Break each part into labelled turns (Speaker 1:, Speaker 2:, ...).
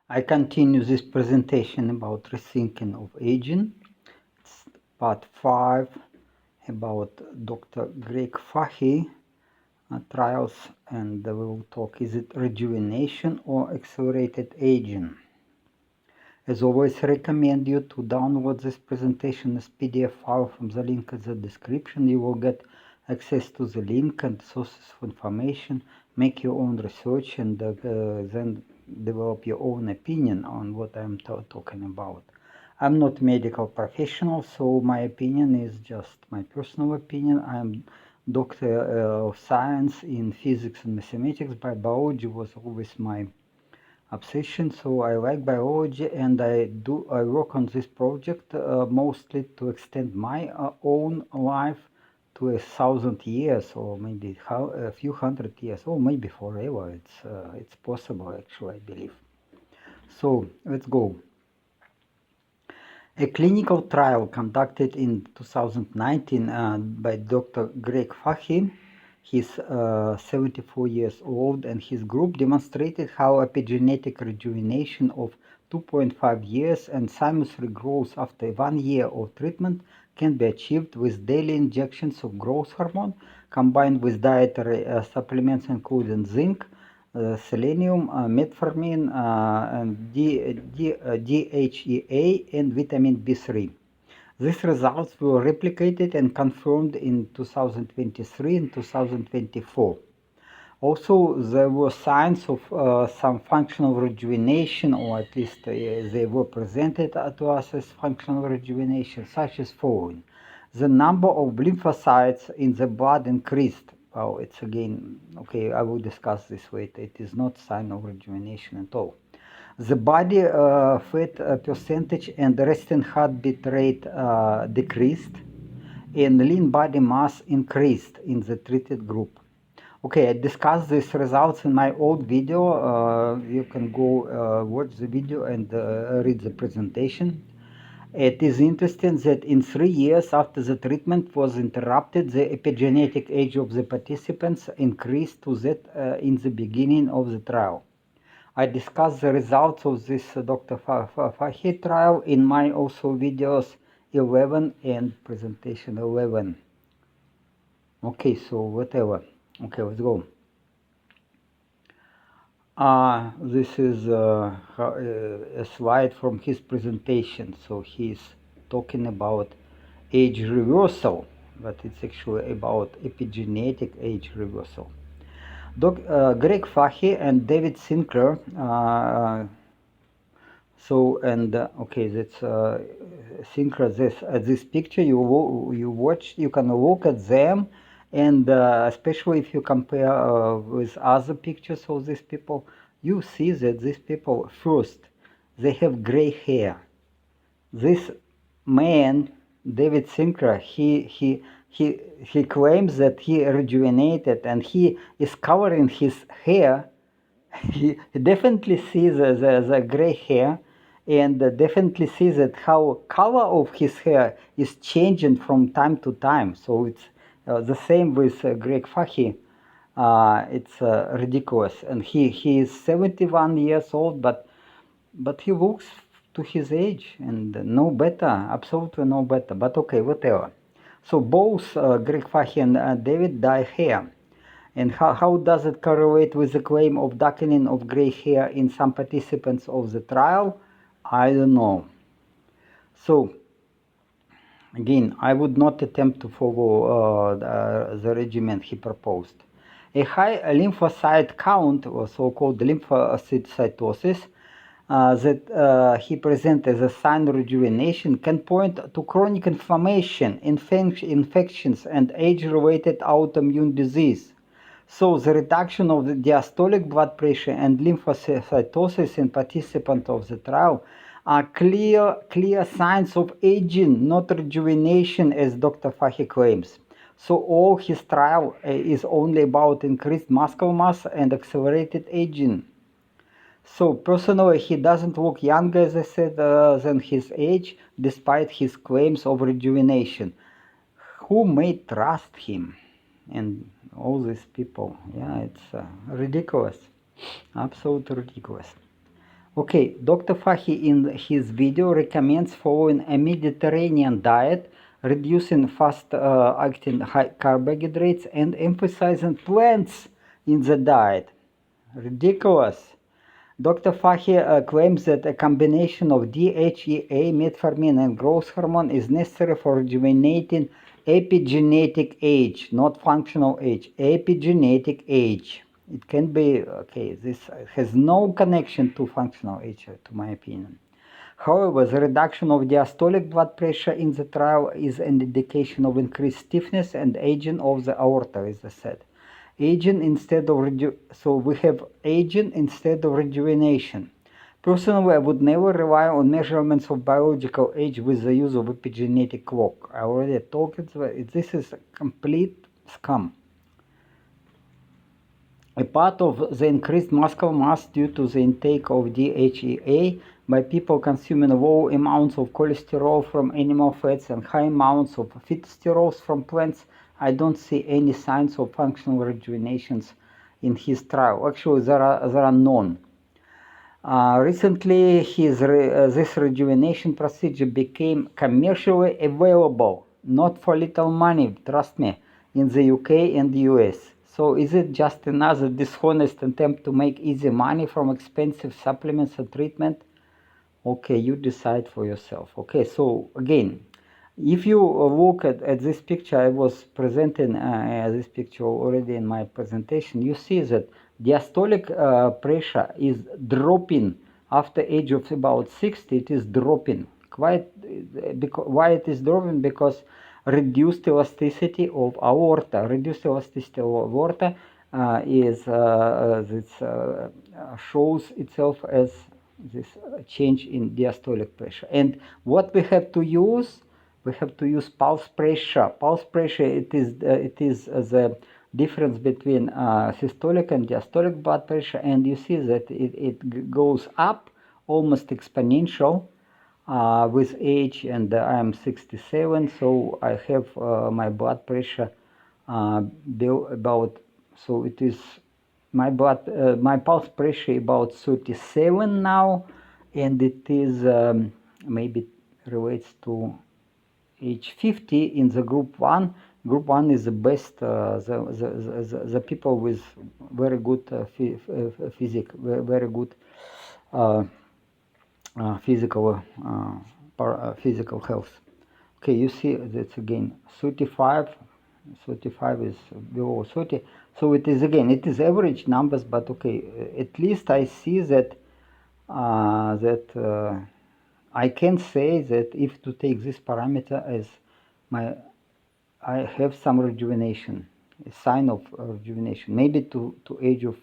Speaker 1: I continue this presentation about rethinking of aging. It's part 5 about Dr. Greg Fahy trials, and we will talk, is it rejuvenation or accelerated aging? As always, I recommend you to download this presentation as PDF file from the link in the description. You will get access to the link and sources of information, make your own research, and then develop your own opinion on what I'm talking about. I'm not a medical professional, so my opinion is just my personal opinion. I'm doctor of science in physics and mathematics. Biology was always my obsession, so I like biology, and I work on this project mostly to extend my own life to 1,000 years, or maybe a few hundred years, or maybe forever. It's possible, actually, I believe. So let's go. A clinical trial conducted in 2019 by Dr. Greg Fahy. He's 74 years old, and his group demonstrated how epigenetic rejuvenation of 2.5 years and thymus regrowth after 1 year of treatment can be achieved with daily injections of growth hormone combined with dietary supplements including zinc, selenium, metformin, and DHEA, and vitamin B3. These results were replicated and confirmed in 2023 and 2024. Also, there were signs of some functional rejuvenation, or at least they were presented to us as functional rejuvenation, such as following. The number of lymphocytes in the blood increased. Well, it's again, okay, I will discuss this later. It is not sign of rejuvenation at all. The body fat percentage and resting heartbeat rate decreased, and lean body mass increased in the treated group. Okay, I discussed these results in my old video. You can go watch the video and read the presentation. It is interesting that in 3 years after the treatment was interrupted, the epigenetic age of the participants increased to that in the beginning of the trial. I discussed the results of this Dr. Fahy trial in my also videos 11 and presentation 11. Okay, so whatever. Okay, let's go. This is a slide from his presentation. So he's talking about age reversal, but it's actually about epigenetic age reversal. Greg Fahy and David Sinclair. Okay, that's Sinclair. This picture you watch, you can look at them. And especially if you compare with other pictures of these people, you see that these people, first, they have gray hair. This man, David Sinclair, he claims that he rejuvenated, and he is covering his hair. He definitely sees the gray hair, and definitely sees that how color of his hair is changing from time to time. So it's the same with Greg Fahy. It's ridiculous, and he is 71 years old, but he looks to his age, and no better, absolutely no better. But okay, whatever. So both Greg Fahy and David dye hair. And how does it correlate with the claim of darkening of gray hair in some participants of the trial? I don't know. So again, I would not attempt to follow the regimen he proposed. A high lymphocyte count, or so-called lymphocytosis, that he presented as a sign of rejuvenation can point to chronic inflammation, infections, and age-related autoimmune disease. So the reduction of the diastolic blood pressure and lymphocytosis in participants of the trial are clear signs of aging, not rejuvenation, as Dr. Fahy claims. So all his trial is only about increased muscle mass and accelerated aging. So personally, he doesn't look younger, as I said, than his age, despite his claims of rejuvenation. Who may trust him? And all these people, yeah, it's ridiculous, absolutely ridiculous. Okay, Dr. Fahy in his video recommends following a Mediterranean diet, reducing fast-acting high carbohydrates and emphasizing plants in the diet. Ridiculous. Dr. Fahy claims that a combination of DHEA, metformin, and growth hormone is necessary for rejuvenating epigenetic age, not functional age, epigenetic age. It can be, okay, this has no connection to functional age, to my opinion. However, the reduction of diastolic blood pressure in the trial is an indication of increased stiffness and aging of the aorta, as I said. Aging instead of so we have aging instead of rejuvenation. Personally, I would never rely on measurements of biological age with the use of epigenetic clock. I already talked about this is a complete scam. A part of the increased muscle mass due to the intake of DHEA by people consuming low amounts of cholesterol from animal fats and high amounts of phytosterols from plants, I don't see any signs of functional rejuvenations in his trial. Actually, there are none. Recently, this rejuvenation procedure became commercially available, not for little money, trust me, in the UK and the US. So is it just another dishonest attempt to make easy money from expensive supplements and treatment? Okay, you decide for yourself. Okay, so again, if you look at this picture, I was presenting this picture already in my presentation, you see that diastolic pressure is dropping after age of about 60, it is dropping. Why it is dropping? Because reduced elasticity of aorta. Reduced elasticity of aorta shows itself as this change in diastolic pressure. And what we have to use? We have to use pulse pressure. Pulse pressure, it is the difference between systolic and diastolic blood pressure, and you see that it goes up almost exponential with age, and I am 67, so I have my blood pressure about, so it is my pulse pressure about 37 now, and it is maybe relates to age 50 in the group 1. Group 1 is the best, the people with very good very good physical health. Okay, you see that's again 35 is below 30, so it is again, it is average numbers, but okay, at least I see that I can say that if to take this parameter as I have some rejuvenation, a sign of rejuvenation, maybe to age of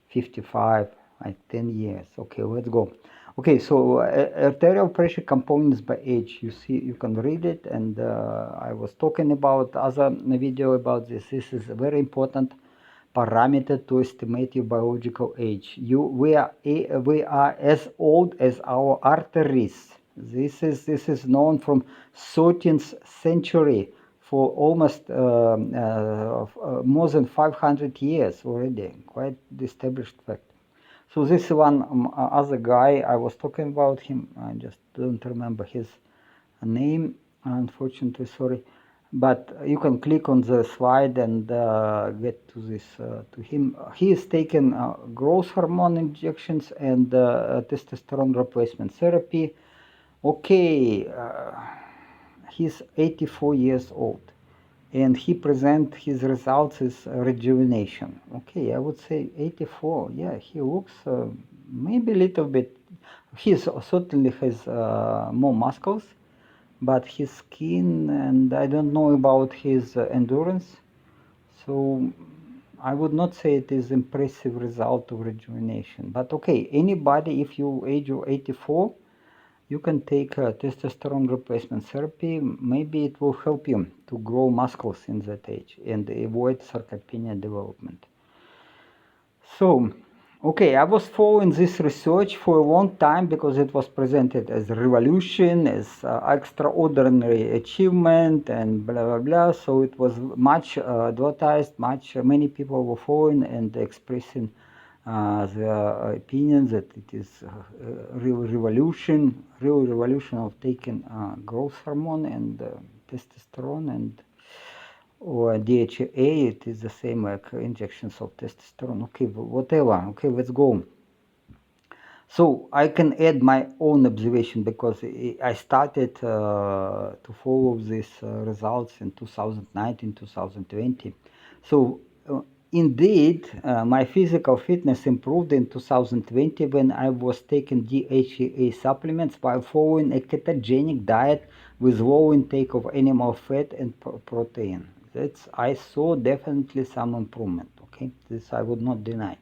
Speaker 1: 55, like 10 years. Okay, let's go. Okay, so arterial pressure components by age, you see, you can read it, and I was talking about other video about this. This is a very important parameter to estimate your biological age. We are as old as our arteries. This is known from 13th century for almost more than 500 years already. Quite established fact. So this one other guy, I was talking about him, I just don't remember his name, unfortunately, sorry. But you can click on the slide and get to this, to him. He is taking growth hormone injections and testosterone replacement therapy. Okay, he's 84 years old, and he present his results as rejuvenation. Okay, I would say 84. Yeah, he looks maybe a little bit. He certainly has more muscles, but his skin, and I don't know about his endurance. So I would not say it is impressive result of rejuvenation. But okay, anybody, if you age of 84, you can take testosterone replacement therapy. Maybe it will help you to grow muscles in that age and avoid sarcopenia development. So, okay, I was following this research for a long time because it was presented as a revolution, as extraordinary achievement, and blah blah blah. So it was much advertised, many people were following and expressing the opinion that it is real revolution of taking growth hormone and testosterone and or DHEA. It is the same like injections of testosterone. Okay, whatever. Okay, let's go. So I can add my own observation because I started to follow these results in 2019, 2020. So indeed, my physical fitness improved in 2020 when I was taking DHEA supplements while following a ketogenic diet with low intake of animal fat and protein. I saw definitely some improvement. Okay, this I would not deny.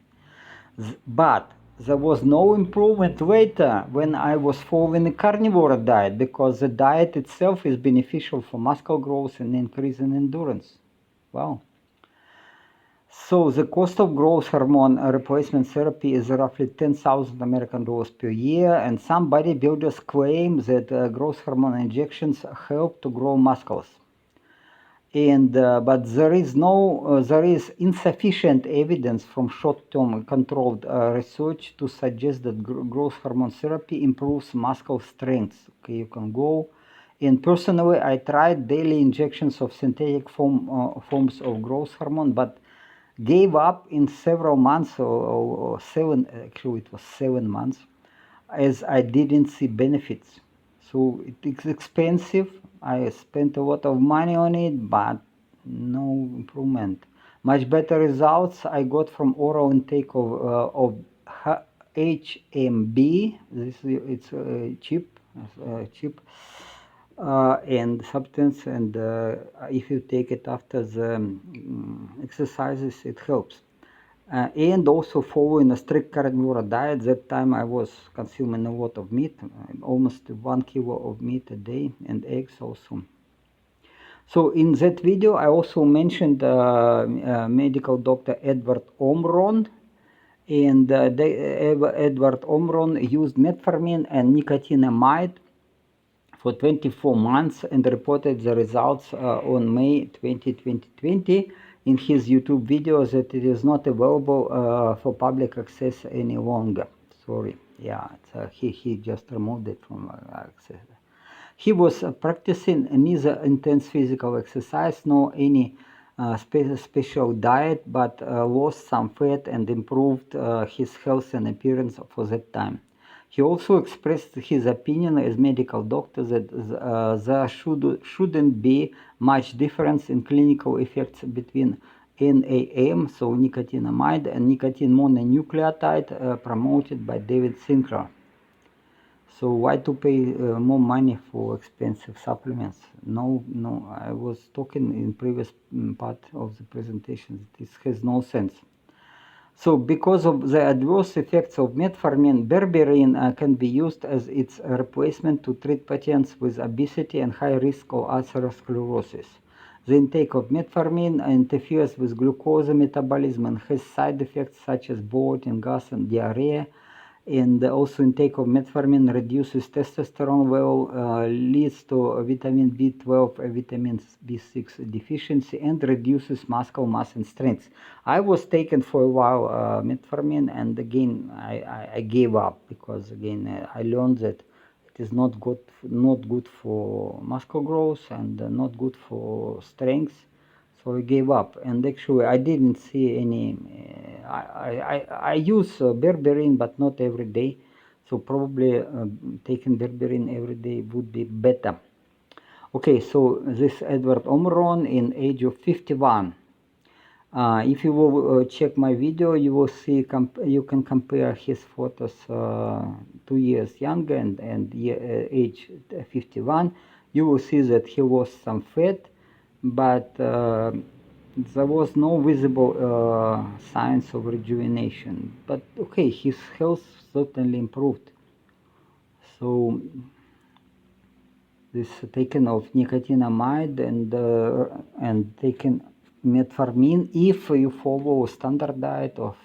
Speaker 1: But there was no improvement later when I was following a carnivore diet because the diet itself is beneficial for muscle growth and increase in endurance. Wow. So the cost of growth hormone replacement therapy is roughly $10,000 per year, and some bodybuilders claim that growth hormone injections help to grow muscles. And but there is insufficient evidence from short-term controlled research to suggest that growth hormone therapy improves muscle strength. Okay, you can go. And personally, I tried daily injections of synthetic forms of growth hormone, but gave up in several months or seven. Actually, it was 7 months, as I didn't see benefits. So it's expensive. I spent a lot of money on it, but no improvement. Much better results I got from oral intake of HMB. It's cheap, and substance, and if you take it after the exercises, it helps. And also following a strict carnivore diet. That time I was consuming a lot of meat, almost 1 kilo of meat a day, and eggs also. So in that video I also mentioned medical doctor Edward Omron, and Edward Omron used metformin and nicotinamide for 24 months and reported the results on May 2020 in his YouTube video that it is not available for public access any longer. Sorry, yeah, he just removed it from access. He was practicing neither intense physical exercise nor any special diet, but lost some fat and improved his health and appearance for that time. He also expressed his opinion as medical doctor that there shouldn't be much difference in clinical effects between NAM, so nicotinamide, and nicotine mononucleotide promoted by David Sinclair. So why to pay more money for expensive supplements? No, I was talking in previous part of the presentation. This has no sense. So because of the adverse effects of metformin, berberine can be used as its replacement to treat patients with obesity and high risk of atherosclerosis. The intake of metformin interferes with glucose metabolism and has side effects such as bloating, gas, and diarrhea. And also intake of metformin reduces testosterone level, leads to vitamin B12 and vitamin B6 deficiency, and reduces muscle mass and strength. I was taken for a while metformin, and again I gave up because again I learned that it is not good for muscle growth and not good for strength. So I gave up, and actually I didn't see any. I use berberine, but not every day. So probably taking berberine every day would be better. Okay, so this Edward Omron in age of 51. If you will check my video, you will see you can compare his photos 2 years younger and age 51. You will see that he lost some fat, but there was no visible signs of rejuvenation. But okay, his health certainly improved. So this taken of nicotinamide and taken metformin, if you follow a standard diet of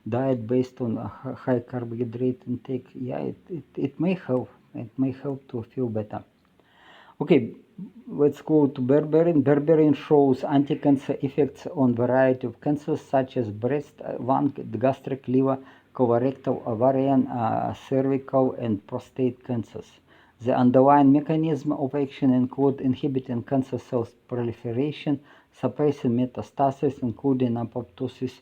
Speaker 1: diet based on a high carbohydrate intake, yeah, it may help. It may help to feel better. Okay, let's go to berberine. Berberine shows anti-cancer effects on variety of cancers such as breast, lung, gastric, liver, colorectal, ovarian, cervical, and prostate cancers. The underlying mechanism of action include inhibiting cancer cells proliferation, suppressing metastasis, including apoptosis,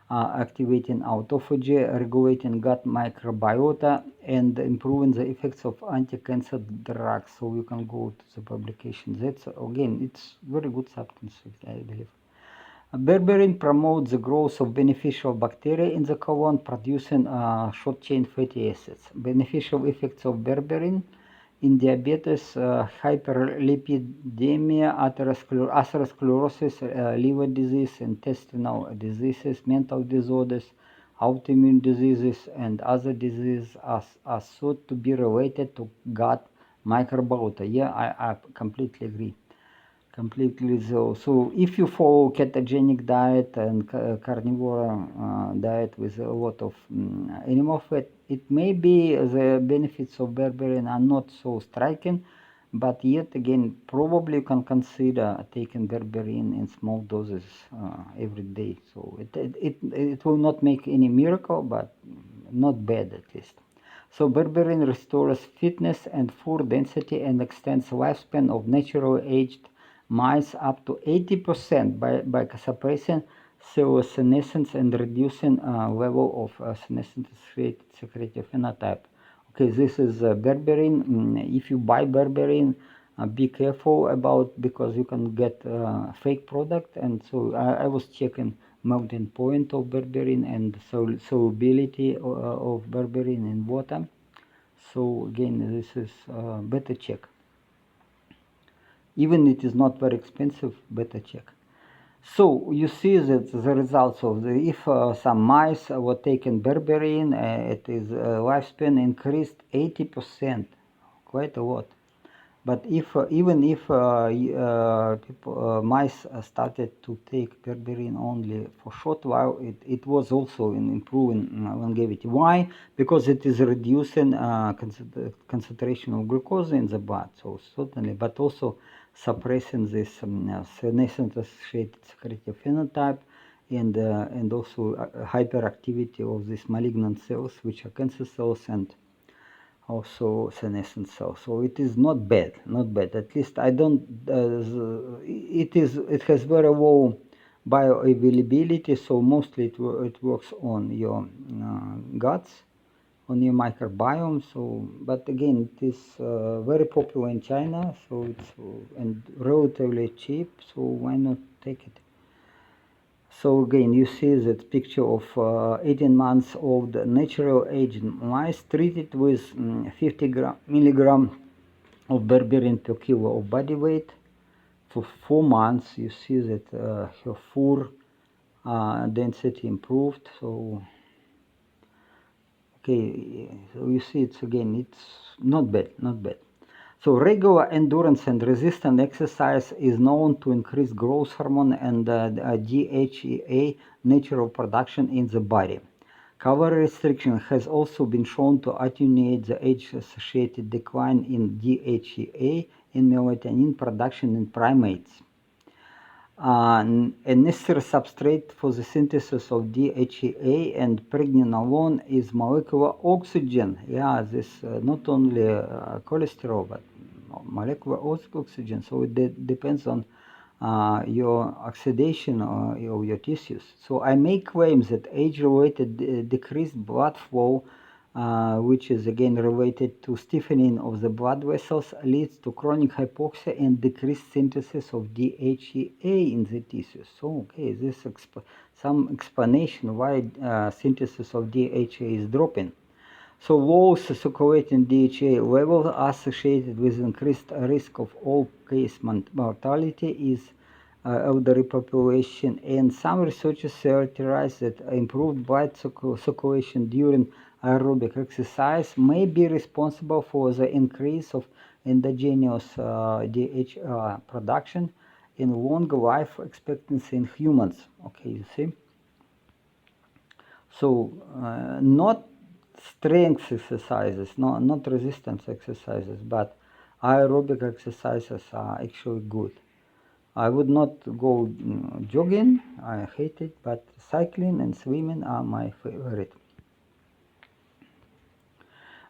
Speaker 1: activating autophagy, regulating gut microbiota, and improving the effects of anti-cancer drugs. So you can go to the publication. That's again, it's very good substance, I believe. Berberine promotes the growth of beneficial bacteria in the colon, producing short-chain fatty acids. Beneficial effects of berberine in diabetes, hyperlipidemia, atherosclerosis, liver disease, intestinal diseases, mental disorders, autoimmune diseases, and other diseases are thought to be related to gut microbiota. Yeah, I completely agree. Completely so if you follow ketogenic diet and carnivore diet with a lot of animal fat, it may be the benefits of berberine are not so striking, but yet again probably you can consider taking berberine in small doses every day. So it will not make any miracle, but not bad at least. So berberine restores fitness and full density and extends lifespan of naturally aged mice up to 80% by suppressing senescence and reducing level of senescent secretive phenotype. Okay, this is berberine. If you buy berberine, be careful about, because you can get fake product. And so I was checking melting point of berberine and solubility of berberine in water. So again, this is better check. Even it is not very expensive, better check. So you see that the results of the, if some mice were taken berberine, it is lifespan increased 80%, quite a lot. But if even if mice started to take berberine only for short while, it was also in improving longevity. Why? Because it is reducing concentration of glucose in the blood, so certainly, but also suppressing this senescent associated secretive phenotype, and also hyperactivity of these malignant cells, which are cancer cells, and also senescent cells. So it is not bad, not bad. At least I don't. It has very low bioavailability, so mostly it works on your guts, on your microbiome. So, but again, it is very popular in China, so it's and relatively cheap. So why not take it? So again, you see that picture of 18 months old natural aged mice treated with 50 milligram of berberine per kilo of body weight. For 4 months, you see that her fur density improved. So okay, so you see it's again, it's not bad, not bad. So regular endurance and resistant exercise is known to increase growth hormone and DHEA natural production in the body. Calorie restriction has also been shown to attenuate the age-associated decline in DHEA and melatonin production in primates. A necessary substrate for the synthesis of DHEA and pregnenolone is molecular oxygen. Yeah, this not only cholesterol, but molecular oxygen. So it depends on your oxidation of your tissues. So I make claims that age-related decreased blood flow, which is again related to stiffening of the blood vessels, leads to chronic hypoxia and decreased synthesis of DHEA in the tissues. So okay, this some explanation why synthesis of DHEA is dropping. So low circulating DHEA levels associated with increased risk of all-case mortality is elderly population, and some researchers theorize that improved blood circulation during aerobic exercise may be responsible for the increase of endogenous DHEA production and longer life expectancy in humans. Okay, you see. So not strength exercises, not resistance exercises, but aerobic exercises are actually good. I would not go jogging, I hate it, but cycling and swimming are my favorite.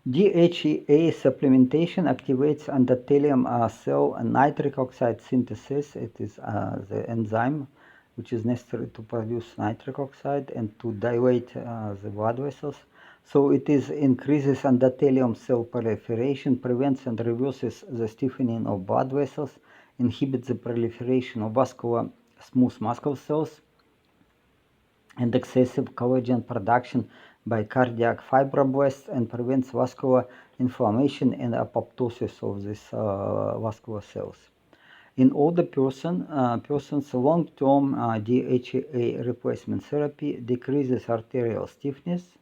Speaker 1: DHEA supplementation activates endothelium cell nitric oxide synthesis. It is the enzyme which is necessary to produce nitric oxide and to dilate the blood vessels. So it increases endothelium cell proliferation, prevents and reverses the stiffening of blood vessels, inhibits the proliferation of vascular smooth muscle cells, and excessive collagen production by cardiac fibroblasts, and prevents vascular inflammation and apoptosis of these vascular cells. In older persons, long-term DHEA replacement therapy decreases arterial stiffness.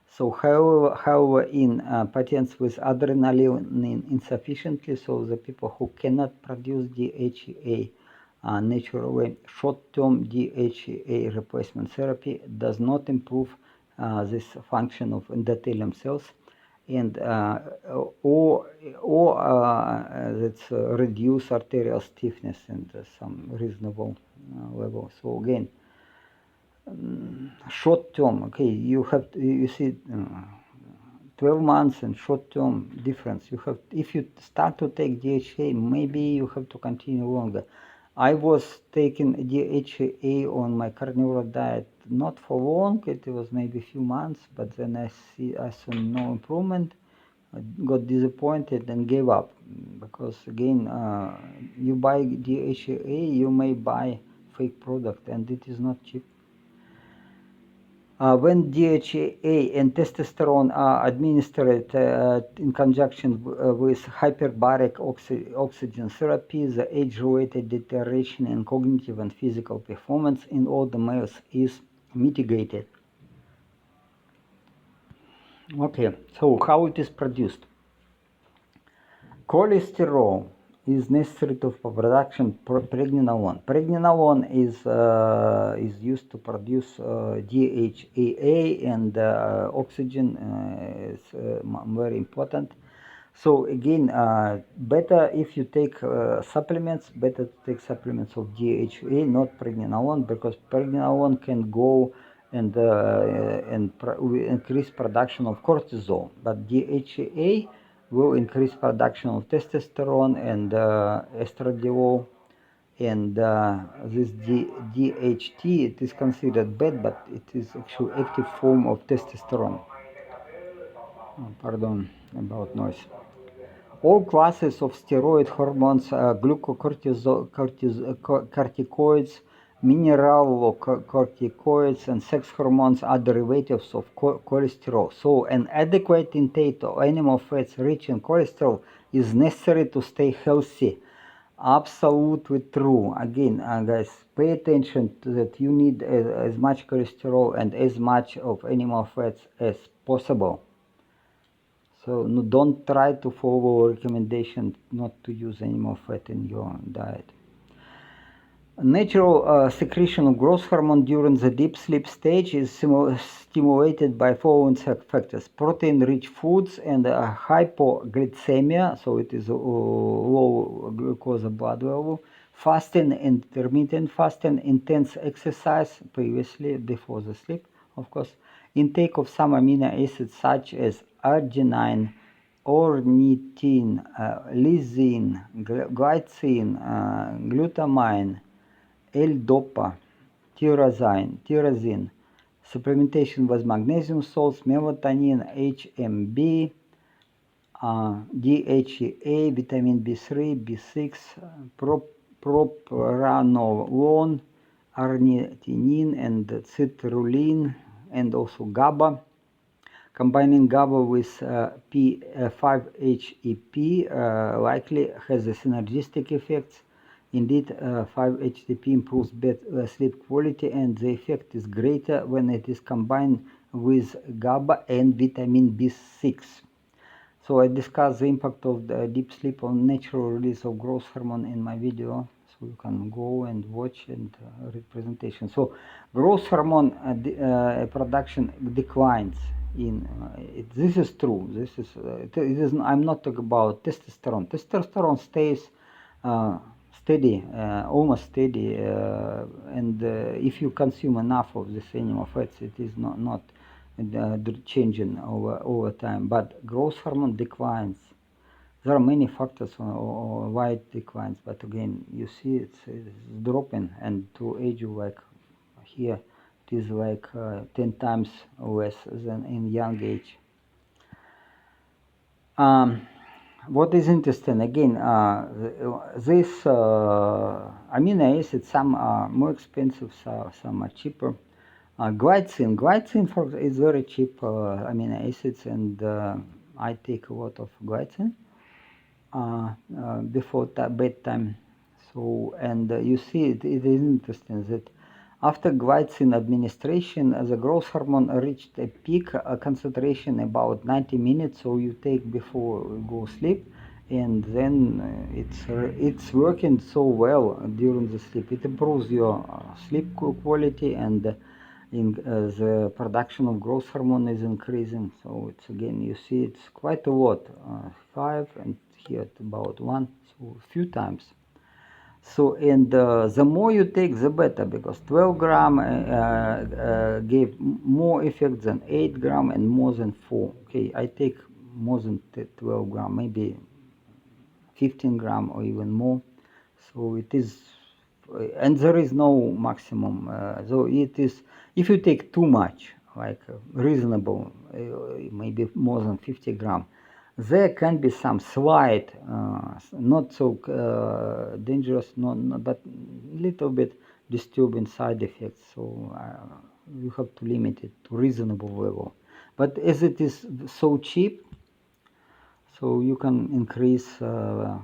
Speaker 1: So, however, in patients with adrenaline insufficiently, so the people who cannot produce DHEA naturally, short-term DHEA replacement therapy does not improve this function of endothelium cells, and or that's reduce arterial stiffness in some reasonable level. So again, short term, okay, you see 12 months and short term difference. If you start to take DHA, maybe you have to continue longer. I was taking DHA on my carnivore diet not for long, it was maybe a few months, but then I saw no improvement. I got disappointed and gave up, because again, you buy DHA, you may buy fake product, and it is not cheap. When DHEA and testosterone are administered in conjunction with hyperbaric oxygen therapy, the age-related deterioration in cognitive and physical performance in older males is mitigated. Okay, so how it is produced? Cholesterol is necessary to production pregnenolone. Pregnenolone is used to produce DHEA, and oxygen is very important. So again, better if you take supplements, better to take supplements of DHEA, not pregnenolone, because pregnenolone can go and increase production of cortisol, but DHEA will increase production of testosterone and estradiol, and this DHT, it is considered bad, but it is actually active form of testosterone. Pardon about noise. All classes of steroid hormones, glucocorticoids, mineralocorticoids, and sex hormones are derivatives of cholesterol. So an adequate intake of animal fats rich in cholesterol is necessary to stay healthy. Absolutely true. Again, guys, pay attention to that. You need as much cholesterol and as much of animal fats as possible. So no, don't try to follow recommendation not to use animal fat in your diet. Natural secretion of growth hormone during the deep sleep stage is stimulated by following factors: protein-rich foods and hypoglycemia, so it is low glucose blood level, fasting, intermittent fasting, intense exercise previously before the sleep, of course, intake of some amino acids such as arginine, ornithine, lysine, glycine, glutamine, L-DOPA, tyrosine, supplementation with magnesium salts, melatonin, HMB, DHEA, vitamin B3, B6, propranolone, arginine, and citrulline, and also GABA. Combining GABA with P5-HTP likely has a synergistic effects. Indeed, 5-HTP improves sleep quality, and the effect is greater when it is combined with GABA and vitamin B6. So I discussed the impact of the deep sleep on natural release of growth hormone in my video, so you can go and watch and read presentation. So growth hormone production declines This is true. I'm not talking about testosterone. Testosterone stays steady, almost steady, and if you consume enough of this animal fats, it is not changing over time. But growth hormone declines. There are many factors why it declines, but again, you see it's dropping, and to age like here, it is like 10 times less than in young age. What is interesting, again, this amino acids, some are more expensive, some are cheaper. Glycine is very cheap amino acids, and I take a lot of glycine before bedtime. So, and you see, it is interesting that after glycine administration, the growth hormone reached a peak concentration about 90 minutes. So you take before you go sleep, and then it's working so well during the sleep. It improves your sleep quality, and the production of growth hormone is increasing. So it's again, you see, it's quite a lot, 5, and here at about 1, so a few times. So, and the more you take, the better, because 12 gram gave more effect than 8 gram and more than 4. Okay, I take more than 12 gram, maybe 15 gram or even more. So it is, and there is no maximum. So it is, if you take too much, like reasonable, maybe more than 50 gram, there can be some slight, not so dangerous, but little bit disturbing side effects. So you have to limit it to reasonable level. But as it is so cheap, so you can increase to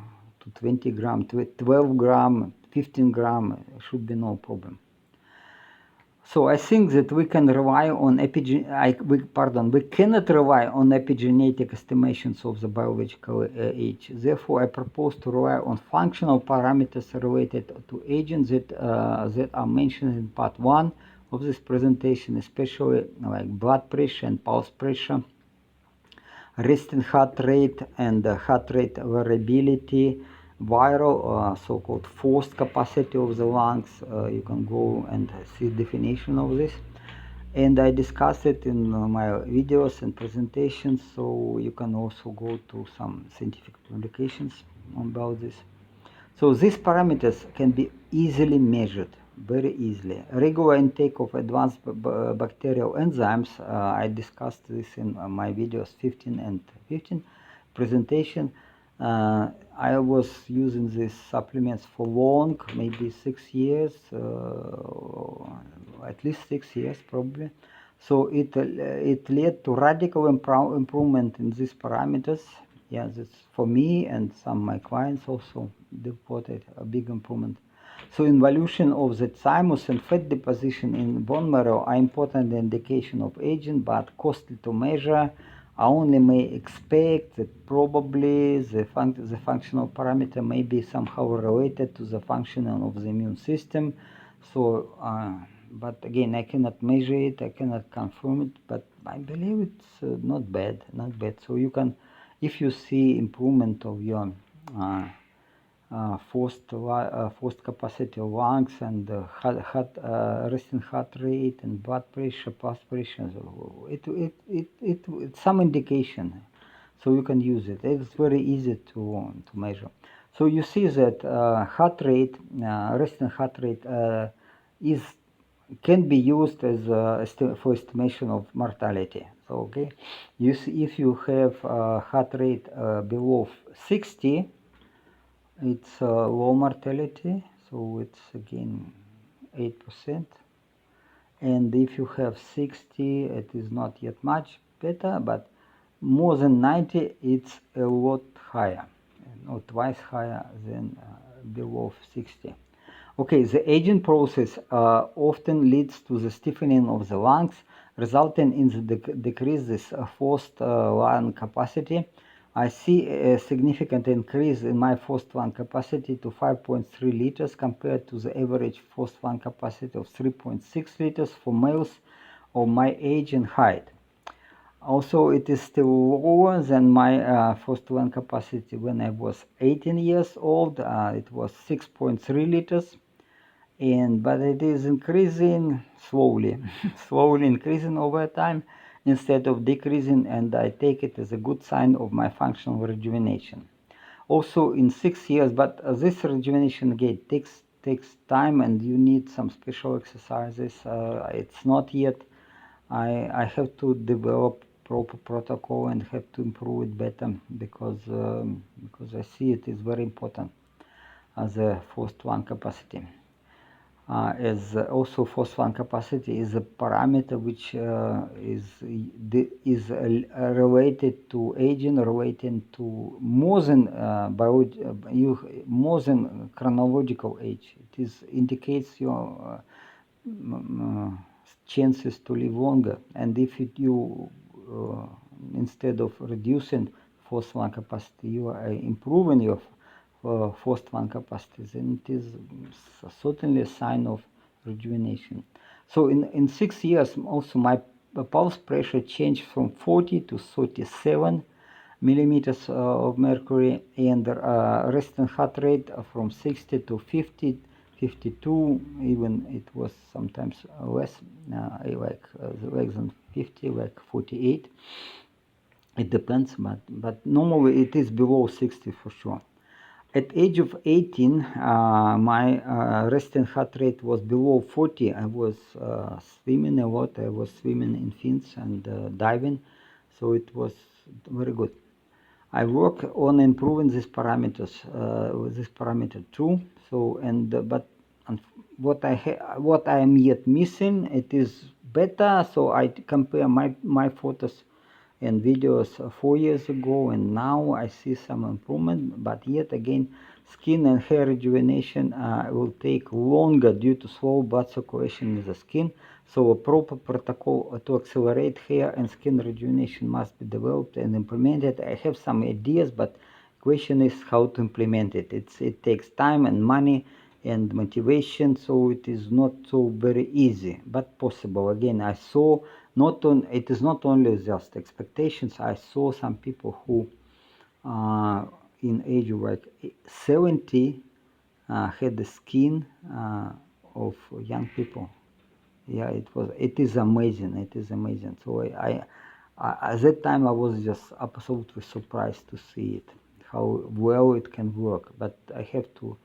Speaker 1: 20 gram, 12 gram, 15 gram, should be no problem. So I think that we can rely on we cannot rely on epigenetic estimations of the biological age. Therefore, I propose to rely on functional parameters related to aging that are mentioned in part 1 of this presentation, especially like blood pressure and pulse pressure, resting heart rate and heart rate variability, viral, so-called forced capacity of the lungs. You can go and see definition of this. And I discussed it in my videos and presentations, so you can also go to some scientific publications about this. So these parameters can be easily measured, very easily. Regular intake of advanced bacterial enzymes, I discussed this in my videos 15 and 15 presentation. I was using these supplements for long, maybe 6 years, at least 6 years probably. So it led to radical improvement in these parameters. Yeah, that's for me, and some of my clients also reported a big improvement. So involution of the thymus and fat deposition in bone marrow are important indication of aging, but costly to measure. I only may expect that probably the functional parameter may be somehow related to the functioning of the immune system. So, but again, I cannot measure it, I cannot confirm it, but I believe it's not bad. So you can, if you see improvement of your forced capacity of lungs and resting heart rate and blood pressure, pulse pressure, so it's some indication. So you can use it. It's very easy to measure. So you see that heart rate, resting heart rate, can be used as for estimation of mortality. So okay, you see, if you have heart rate below 60, it's low mortality, so it's again 8%. And if you have 60, it is not yet much better, but more than 90, it's a lot higher, or twice higher than below 60. Okay, the aging process often leads to the stiffening of the lungs, resulting in the decrease this forced lung capacity. I see a significant increase in my forced lung capacity to 5.3 liters compared to the average forced lung capacity of 3.6 liters for males of my age and height. Also, it is still lower than my first lung capacity when I was 18 years old. It was 6.3 liters, but it is increasing slowly, slowly increasing over time instead of decreasing, and I take it as a good sign of my functional rejuvenation. Also, in 6 years, but this rejuvenation again takes time, and you need some special exercises. It's not yet. I have to develop proper protocol and have to improve it better because I see it is very important as a first lung capacity. As also force lung capacity is a parameter which is related to aging, related to more than more than chronological age. It is indicates your chances to live longer, and if you instead of reducing force lung capacity, you are improving your forced lung capacity, then it is certainly a sign of rejuvenation. So in 6 years, also my pulse pressure changed from 40 to 37 millimeters of mercury, and resting heart rate from 60 to 50, 52, even it was sometimes less, like less than 50, like 48. It depends, but normally it is below 60 for sure. At age of 18, my resting heart rate was below 40. I was swimming a lot. I was swimming in fins and diving, so it was very good. I work on improving these parameters, with this parameter too. So but what I am yet missing, it is better. So I compare my photos and videos 4 years ago, and now I see some improvement, but yet again skin and hair rejuvenation will take longer due to slow blood circulation in the skin. So a proper protocol to accelerate hair and skin rejuvenation must be developed and implemented. I have some ideas, but question is how to implement it. It takes time and money and motivation, so it is not so very easy, but possible. Again, I saw it is not only just expectations. I saw some people who in age of like 70 had the skin of young people. Yeah, it is amazing. It is amazing. So at that time I was just absolutely surprised to see it, how well it can work. But I have to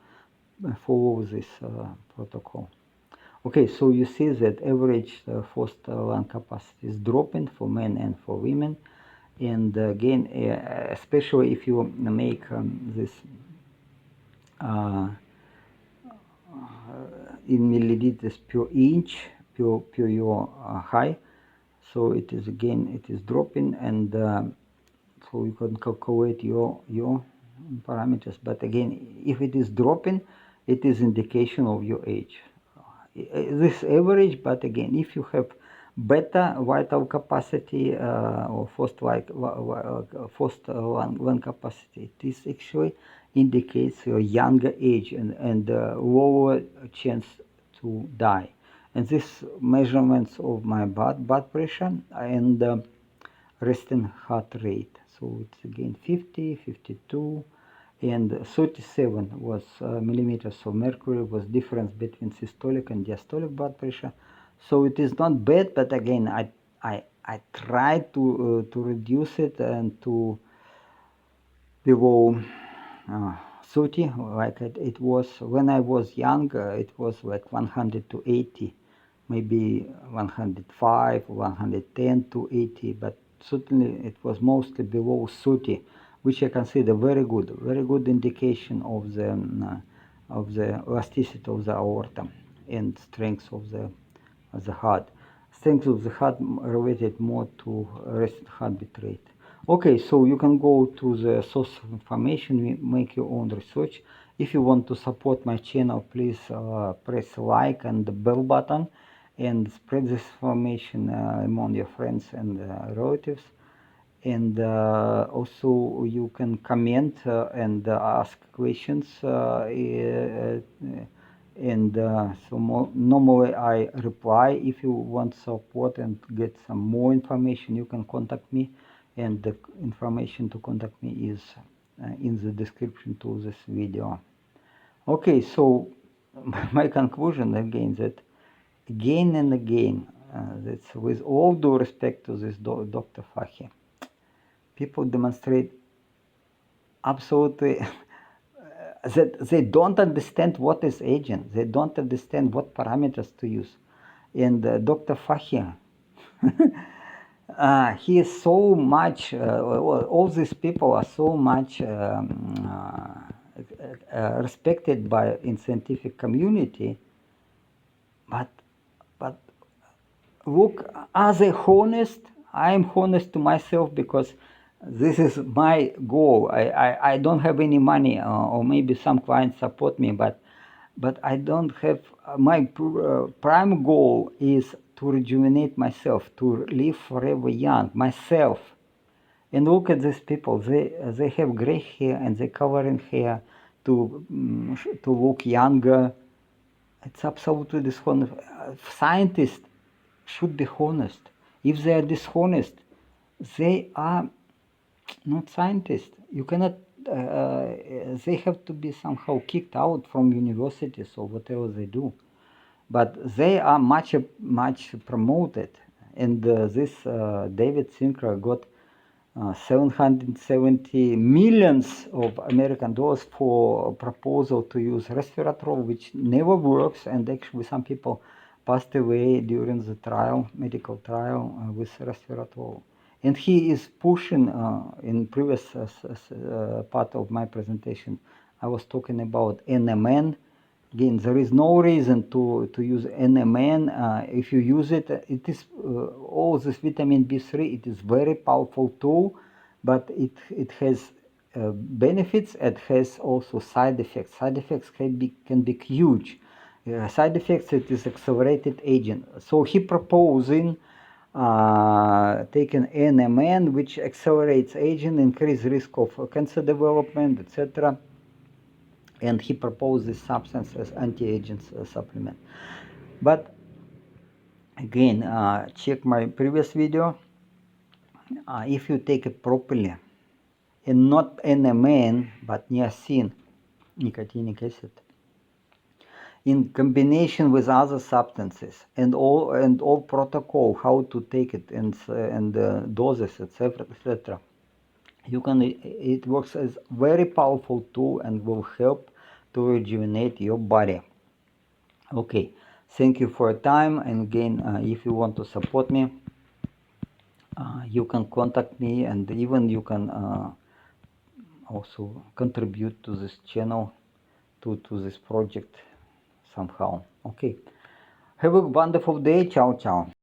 Speaker 1: follow this protocol. Okay, so you see that average forced lung capacity is dropping for men and for women, and again, especially if you make this in milliliters per inch per your height, so it is dropping, and so you can calculate your parameters. But again, if it is dropping, it is indication of your age. This average, but again, if you have better vital capacity or forced lung capacity, this actually indicates your younger age and lower chance to die. And these measurements of my blood pressure and resting heart rate. So it's again 50, 52, and 37 was millimeters of mercury was difference between systolic and diastolic blood pressure. So it is not bad, but again, I tried to reduce it and to below 30, like it was when I was young. It was like 100 to 80, maybe 105, 110 to 80, but certainly it was mostly below 30, which I consider very good indication of the elasticity of the aorta and strength of the heart. Strength of the heart related more to resting heartbeat rate. Okay, so you can go to the source of information, make your own research. If you want to support my channel, please press like and the bell button and spread this information among your friends and relatives. And also you can comment and ask questions And so normally I reply. If you want support and get some more information, you can contact me, and the information to contact me is in the description to this video. Okay, so my conclusion again, that again and again, that's with all due respect to this Dr. Fahy, people demonstrate absolutely that they don't understand what is aging. They don't understand what parameters to use. And Dr. Fahy, he is so much, all these people are so much respected by in scientific community, but look, are they honest? I am honest to myself, because this is my goal. I don't have any money, or maybe some clients support me, but I don't have, my prime goal is to rejuvenate myself, to live forever young, myself. And look at these people, they have gray hair and they're covering hair to look younger. It's absolutely dishonest. Scientists should be honest. If they are dishonest, they are not scientists. You cannot, they have to be somehow kicked out from universities or whatever they do. But they are much promoted. And this David Sinclair got 770 millions of American dollars for a proposal to use resveratrol, which never works, and actually some people passed away during the trial, medical trial, with resveratrol. And he is pushing, in previous part of my presentation, I was talking about NMN. Again, there is no reason to use NMN. If you use it, it is all this vitamin B3. It is very powerful tool, but it has benefits. It has also side effects. Side effects can be huge. Side effects, it is accelerated aging. So he proposing taking NMN, which accelerates aging, increase risk of cancer development, etc. And he proposed this substance as anti-aging supplement. But again, check my previous video. If you take it properly, and not NMN, but niacin, nicotinic acid, in combination with other substances, and all protocol how to take it, and doses, etc. You can, it works as very powerful tool and will help to rejuvenate your body. Okay, thank you for your time. And again, if you want to support me, you can contact me, and even you can also contribute to this channel, to this project somehow. Okay, have a wonderful day. Ciao, ciao.